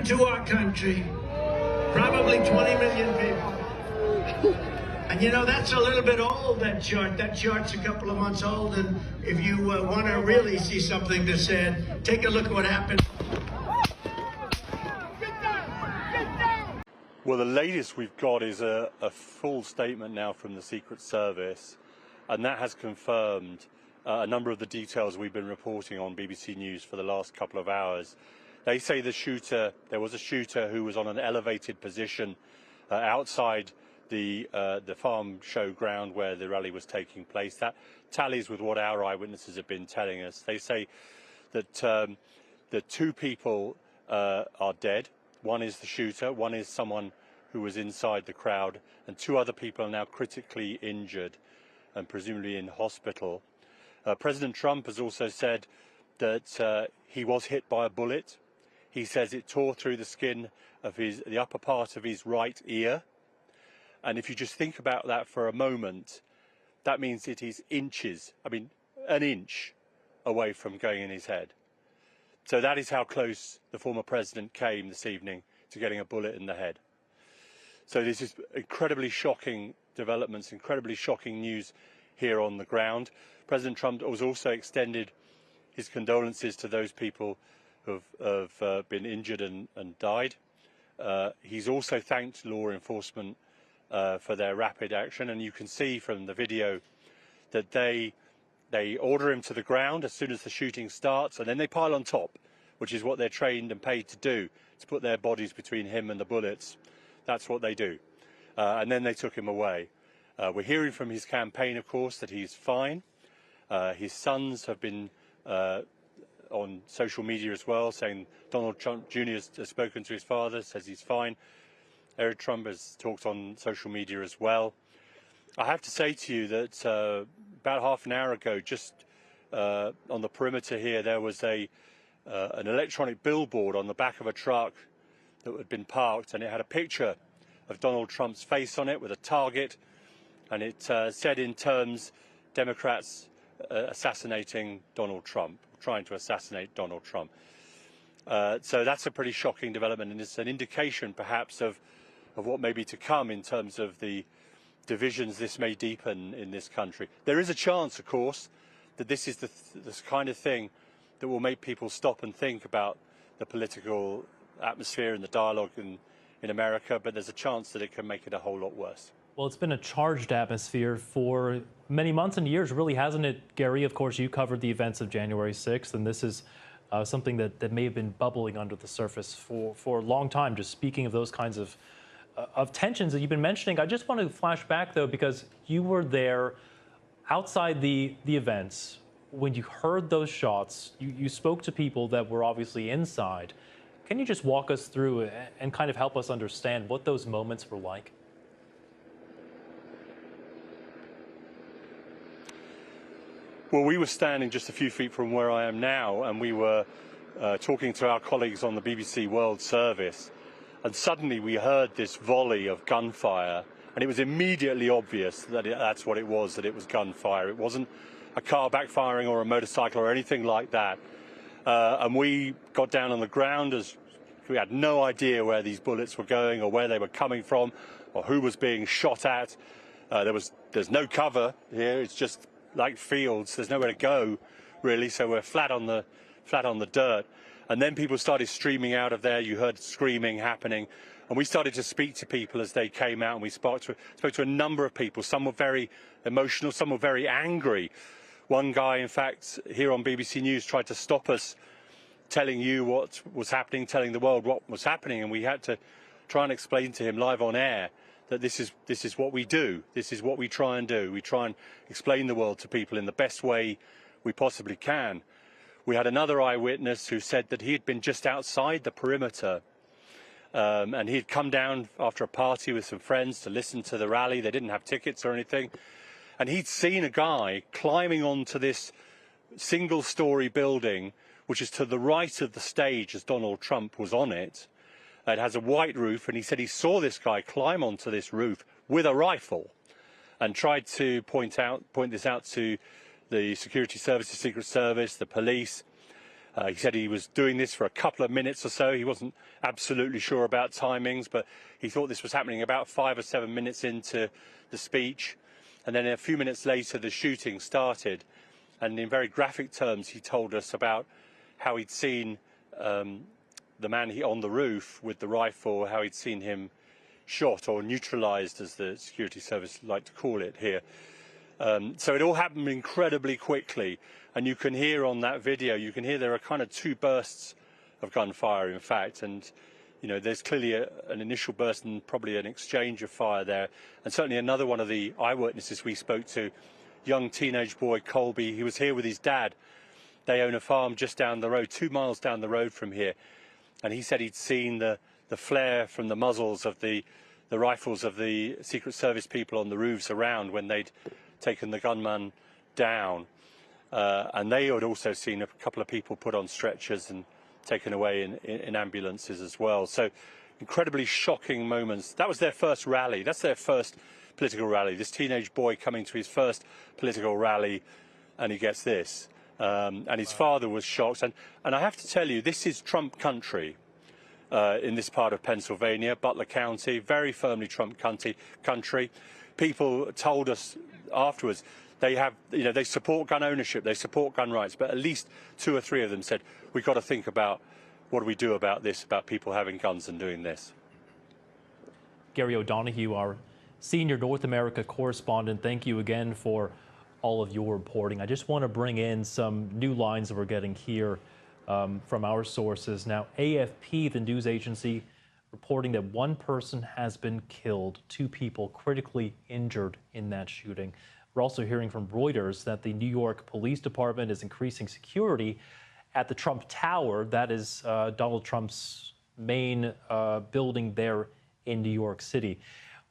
to our country, probably 20 million people. And you know, that's a little bit old, that chart. That chart's a couple of months old, and if you want to really see something that's said, take a look at what happened. Well, the latest we've got is a full statement now from the Secret Service, and that has confirmed a number of the details we've been reporting on BBC News for the last couple of hours. They say there was a shooter who was on an elevated position outside the farm show ground where the rally was taking place. That tallies with what our eyewitnesses have been telling us. They say that the two people are dead. One is the shooter, one is someone who was inside the crowd, and two other people are now critically injured and presumably in hospital. President Trump has also said that he was hit by a bullet. He says it tore through the skin of the upper part of his right ear. And if you just think about that for a moment, that means it is inches, an inch away from going in his head. So that is how close the former president came this evening to getting a bullet in the head. So this is incredibly shocking developments, incredibly shocking news here on the ground. President Trump has also extended his condolences to those people who have been injured and died. He's also thanked law enforcement for their rapid action, and you can see from the video that they order him to the ground as soon as the shooting starts, and then they pile on top, which is what they're trained and paid to do, to put their bodies between him and the bullets. That's what they do. And then they took him away. We're hearing from his campaign, of course, that he's fine. His sons have been on social media as well, saying Donald Trump Jr. has spoken to his father, says he's fine. Eric Trump has talked on social media as well. I have to say to you that about half an hour ago, just on the perimeter here, there was an electronic billboard on the back of a truck that had been parked, and it had a picture of Donald Trump's face on it with a target, and it said in terms, Democrats assassinating Donald Trump, trying to assassinate Donald Trump. So that's a pretty shocking development, and it's an indication perhaps of what may be to come in terms of the divisions this may deepen in this country. There is a chance, of course, that this is this kind of thing that will make people stop and think about the political atmosphere and the dialogue in America, but there's a chance that it can make it a whole lot worse. Well, it's been a charged atmosphere for many months and years, really, hasn't it, Gary? Of course, you covered the events of January 6th, and this is something that may have been bubbling under the surface for a long time. Just speaking of those kinds of tensions that you've been mentioning, I just want to flash back, though, because you were there outside the events. When you heard those shots, you spoke to people that were obviously inside. Can you just walk us through and kind of help us understand what those moments were like? Well, we were standing just a few feet from where I am now, and we were talking to our colleagues on the BBC World Service, and suddenly we heard this volley of gunfire, and it was immediately obvious that that's what it was, that it was gunfire. It wasn't a car backfiring or a motorcycle or anything like that. And we got down on the ground as we had no idea where these bullets were going or where they were coming from or who was being shot at. There's no cover here. It's just like fields. There's nowhere to go, really. So we're flat on the dirt. And then people started streaming out of there. You heard screaming happening. And we started to speak to people as they came out. And we spoke to a number of people. Some were very emotional. Some were very angry. One guy, in fact, here on BBC News tried to stop us telling you what was happening, telling the world what was happening. And we had to try and explain to him live on air that this is what we do. This is what we try and do. We try and explain the world to people in the best way we possibly can. We had another eyewitness who said that he had been just outside the perimeter and he'd come down after a party with some friends to listen to the rally. They didn't have tickets or anything. And he'd seen a guy climbing onto this single-story building, which is to the right of the stage as Donald Trump was on it. It has a white roof, and he said he saw this guy climb onto this roof with a rifle and tried to point this out to the security services, Secret Service, the police. He said he was doing this for a couple of minutes or so. He wasn't absolutely sure about timings, but he thought this was happening about 5 or 7 minutes into the speech. And then a few minutes later, the shooting started. And in very graphic terms, he told us about how he'd seen the man on the roof with the rifle, how he'd seen him shot or neutralised, as the security service like to call it here. So it all happened incredibly quickly. And you can hear on that video, you can hear there are kind of 2 bursts of gunfire, in fact. And, you know, there's clearly an initial burst and probably an exchange of fire there. And certainly another one of the eyewitnesses we spoke to, young teenage boy Colby, he was here with his dad. They own a farm just down the road, 2 miles down the road from here. And he said he'd seen the flare from the muzzles of the rifles of the Secret Service people on the roofs around when they'd taken the gunman down. And they had also seen a couple of people put on stretchers and taken away in ambulances as well. So incredibly shocking moments. That was their first rally. That's their first political rally. This teenage boy coming to his first political rally, and he gets this. And his father was shocked. And I have to tell you, this is Trump country in this part of Pennsylvania, Butler County, very firmly Trump country. People told us afterwards they support gun ownership, they support gun rights, but at least 2 or 3 of them said, we've got to think about what do we do about this, about people having guns and doing this. Gary O'Donoghue, our senior North America correspondent, thank you again for all of your reporting. I just want to bring in some new lines that we're getting here from our sources. Now, AFP, the news agency, reporting that 1 person has been killed, 2 people critically injured in that shooting. We're also hearing from Reuters that the New York Police Department is increasing security at the Trump Tower. That is Donald Trump's main building there in New York City.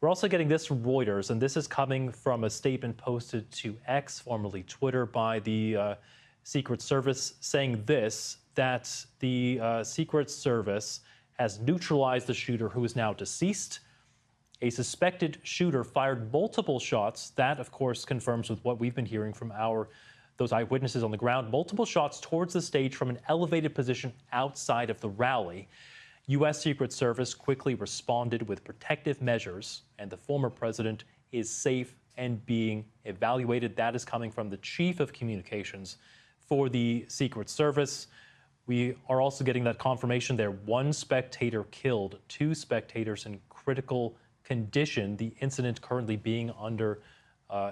We're also getting this from Reuters, and this is coming from a statement posted to X, formerly Twitter, by the Secret Service, saying this, that the Secret Service has neutralized the shooter, who is now deceased. A suspected shooter fired multiple shots. That, of course, confirms with what we've been hearing from those eyewitnesses on the ground. Multiple shots towards the stage from an elevated position outside of the rally. U.S. Secret Service quickly responded with protective measures, and the former president is safe and being evaluated. That is coming from the chief of communications for the Secret Service. We are also getting that confirmation there. 1 spectator killed, 2 spectators in critical condition. The incident currently being under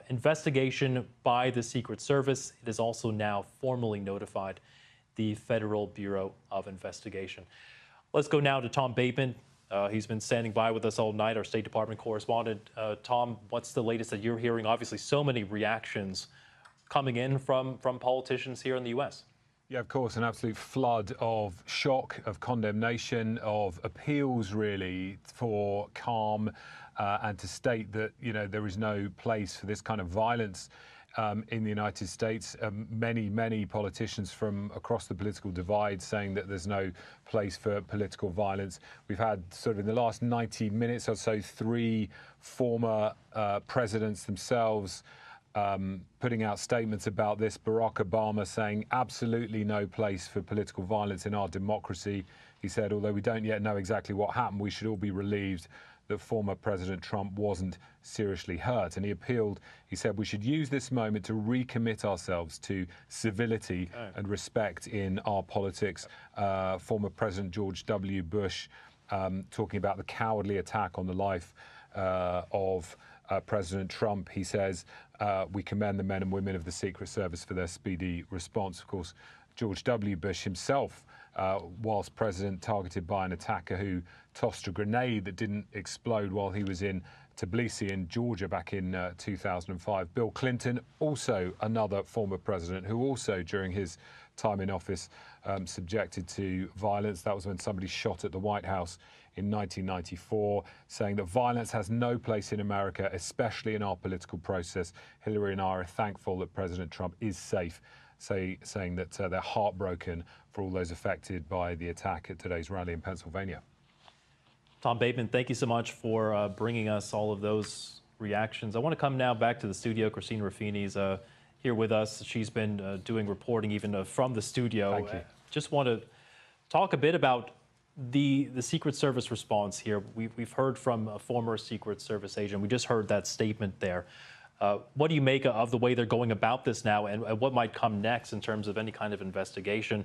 investigation by the Secret Service. It is also now formally notified the Federal Bureau of Investigation. Let's go now to Tom Bateman. He's been standing by with us all night, our State Department correspondent. Tom, what's the latest that you're hearing? Obviously, so many reactions coming in from politicians here in the U.S. Yeah, of course, an absolute flood of shock, of condemnation, of appeals, really, for calm and to state that, you know, there is no place for this kind of violence in the United States. Many politicians from across the political divide saying that there's no place for political violence. We've had sort of in the last 90 minutes or so 3 former presidents themselves putting out statements about this. Barack Obama saying absolutely no place for political violence in our democracy. He said, although we don't yet know exactly what happened, we should all be relieved that former President Trump wasn't seriously hurt. And he appealed, he said, we should use this moment to recommit ourselves to civility and respect in our politics. Former President George W. Bush talking about the cowardly attack on the life of President Trump. He says, we commend the men and women of the Secret Service for their speedy response. Of course, George W. Bush himself, whilst president, targeted by an attacker who tossed a grenade that didn't explode while he was in Tbilisi in Georgia back in 2005. Bill Clinton, also another former president who also during his time in office subjected to violence. That was when somebody shot at the White House in 1994, saying that violence has no place in America, especially in our political process. Hillary and I are thankful that President Trump is safe, saying that they're heartbroken for all those affected by the attack at today's rally in Pennsylvania. Tom Bateman, thank you so much for bringing us all of those reactions. I want to come now back to the studio. Christine Ruffini's here with us. She's been doing reporting even from the studio. Thank you. just want to talk a bit about the Secret Service response here. We've heard from a former Secret Service agent. We just heard that statement there. What do you make of the way they're going about this now, and what might come next in terms of any kind of investigation?